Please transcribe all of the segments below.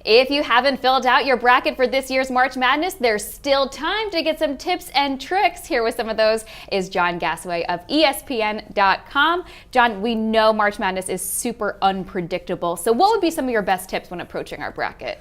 If you haven't filled out your bracket for this year's March Madness, there's still time to get some tips and tricks. Here with some of those is John Gasaway of ESPN.com. John, we know March Madness is super unpredictable. So what would be some of your best tips when approaching our bracket?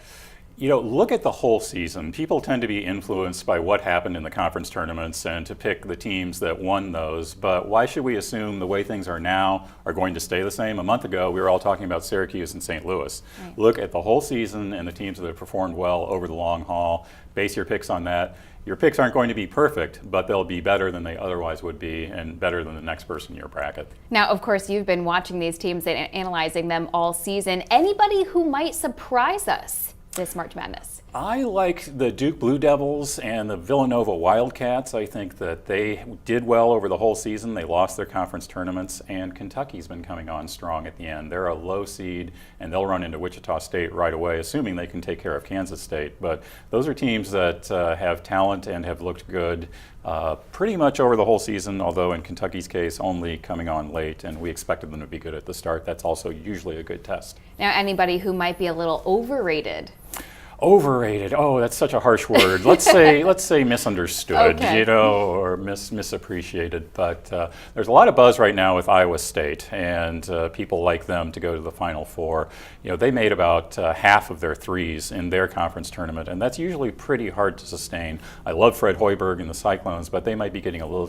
You know, look at the whole season. People tend to be influenced by what happened in the conference tournaments and to pick the teams that won those. But why should we assume the way things are now are going to stay the same? A month ago, we were all talking about Syracuse and St. Louis. Right. Look at the whole season and the teams that have performed well over the long haul. Base your picks on that. Your picks aren't going to be perfect, but they'll be better than they otherwise would be and better than the next person in your bracket. Now, of course, you've been watching these teams and analyzing them all season. Anybody who might surprise us this March Madness? I like the Duke Blue Devils and the Villanova Wildcats. I think that they did well over the whole season. They lost their conference tournaments, and Kentucky's been coming on strong at the end. They're a low seed, and they'll run into Wichita State right away, assuming they can take care of Kansas State. But those are teams that have talent and have looked good pretty much over the whole season, although in Kentucky's case, only coming on late, and we expected them to be good at the start. That's also usually a good test. Now, anybody who might be a little overrated? Overrated. Oh, that's such a harsh word. Let's say misunderstood, okay. You know, or misappreciated. But there's a lot of buzz right now with Iowa State, and people like them to go to the Final Four. You know, they made about half of their threes in their conference tournament, and that's usually pretty hard to sustain. I love Fred Hoiberg and the Cyclones, but they might be getting a little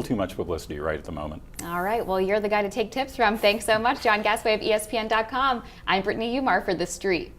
too much publicity right at the moment. All right. Well, you're the guy to take tips from. Thanks so much, John Gasaway of ESPN.com. I'm Brittany Umar for The Street.